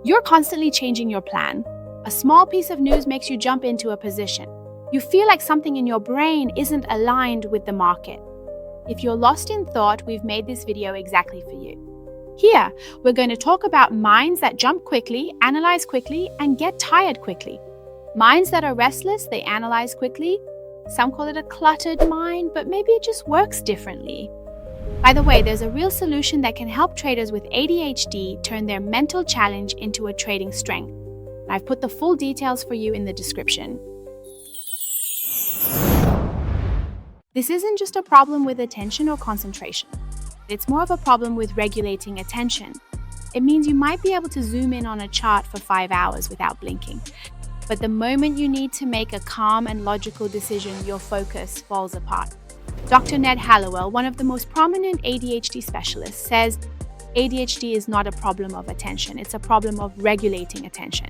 You're constantly changing your plan. A small piece of news makes you jump into a position. You feel like something in your brain isn't aligned with the market. If you're lost in thought, we've made this video exactly for you. Here, we're going to talk about minds that jump quickly, analyze quickly, and get tired quickly. Minds that are restless, they analyze quickly. Some call it a cluttered mind, but maybe it just works differently. By the way, there's a real solution that can help traders with ADHD turn their mental challenge into a trading strength. I've put the full details for you in the description. This isn't just a problem with attention or concentration. It's more of a problem with regulating attention. It means you might be able to zoom in on a chart for 5 hours without blinking. But the moment you need to make a calm and logical decision, your focus falls apart. Dr. Ned Hallowell, one of the most prominent ADHD specialists, says ADHD is not a problem of attention, it's a problem of regulating attention.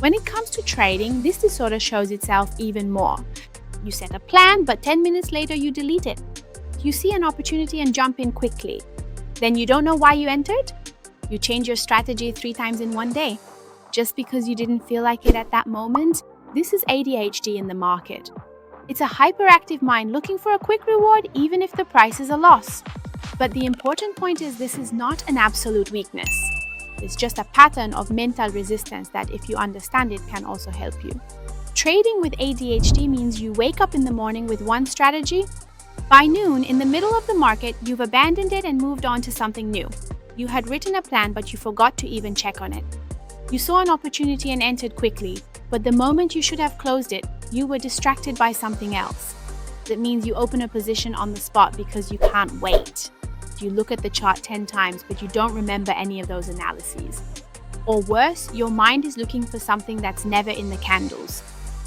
When it comes to trading, this disorder shows itself even more. You set a plan, but 10 minutes later you delete it. You see an opportunity and jump in quickly. Then you don't know why you entered? You change your strategy 3 times in one day. Just because you didn't feel like it at that moment? This is ADHD in the market. It's a hyperactive mind looking for a quick reward even if the price is a loss. But the important point is this is not an absolute weakness. It's just a pattern of mental resistance that, if you understand it, can also help you. Trading with ADHD means you wake up in the morning with one strategy. By noon, in the middle of the market, you've abandoned it and moved on to something new. You had written a plan, but you forgot to even check on it. You saw an opportunity and entered quickly, but the moment you should have closed it, you were distracted by something else. That means you open a position on the spot because you can't wait. You look at the chart 10 times, but you don't remember any of those analyses. Or worse, your mind is looking for something that's never in the candles.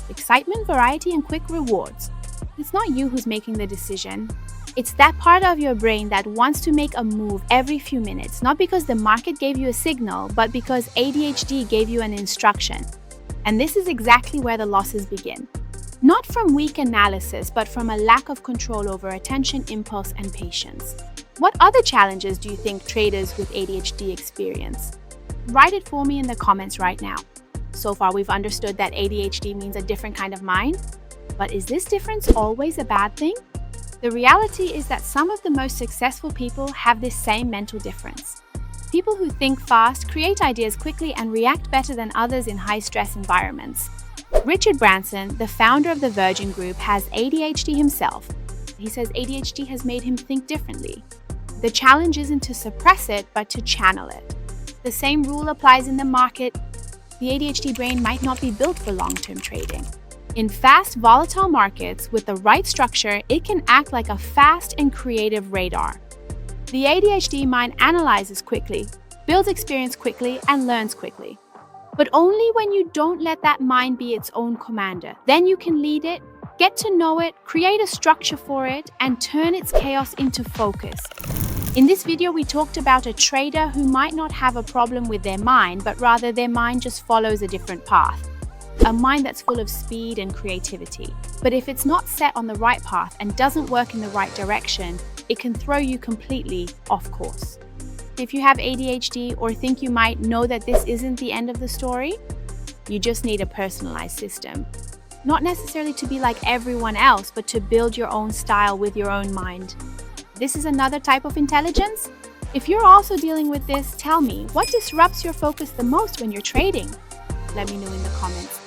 Excitement, variety, and quick rewards. It's not you who's making the decision. It's that part of your brain that wants to make a move every few minutes, not because the market gave you a signal, but because ADHD gave you an instruction. And this is exactly where the losses begin. Not from weak analysis, but from a lack of control over attention, impulse, and patience. What other challenges do you think traders with ADHD experience? Write it for me in the comments right now. So far, we've understood that ADHD means a different kind of mind. But is this difference always a bad thing? The reality is that some of the most successful people have this same mental difference. People who think fast, create ideas quickly, and react better than others in high-stress environments. Richard Branson, the founder of the Virgin Group, has ADHD himself. He says ADHD has made him think differently. The challenge isn't to suppress it, but to channel it. The same rule applies in the market. The ADHD brain might not be built for long-term trading. In fast, volatile markets, with the right structure, it can act like a fast and creative radar. The ADHD mind analyzes quickly, builds experience quickly, and learns quickly. But only when you don't let that mind be its own commander. Then you can lead it, get to know it, create a structure for it, and turn its chaos into focus. In this video, we talked about a trader who might not have a problem with their mind, but rather their mind just follows a different path. A mind that's full of speed and creativity. But if it's not set on the right path and doesn't work in the right direction, it can throw you completely off course. If you have ADHD or think you might, know that this isn't the end of the story. You just need a personalized system. Not necessarily to be like everyone else, but to build your own style with your own mind. This is another type of intelligence. If you're also dealing with this, tell me, what disrupts your focus the most when you're trading? Let me know in the comments.